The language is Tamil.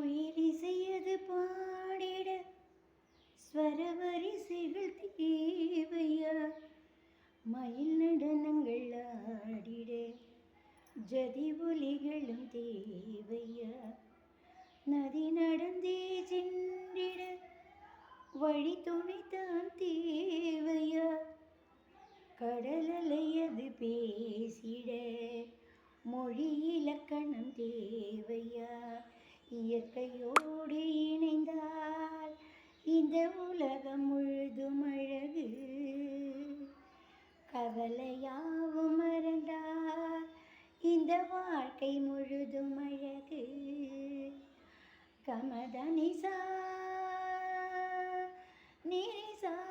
குயிலிசையது பாடிட ஸ்வரவரிசைகள் தேவையா? மயில் நடனங்கள் ஆடிட ஜதி ஒலிகளும் தேவையா? நதி நடந்தே சென்றிட வழி துணைத்தான் தேவையா? கடலலையது பேசிட மொழி இலக்கணம் தேவையா? இயற்கையோடு இணைந்தால் இந்த உலகம் முழுதும் அழகு. கவலையாவும் மறந்தால் இந்த வாழ்க்கை முழுதும் அழகு. கமதனிசா நிரிசா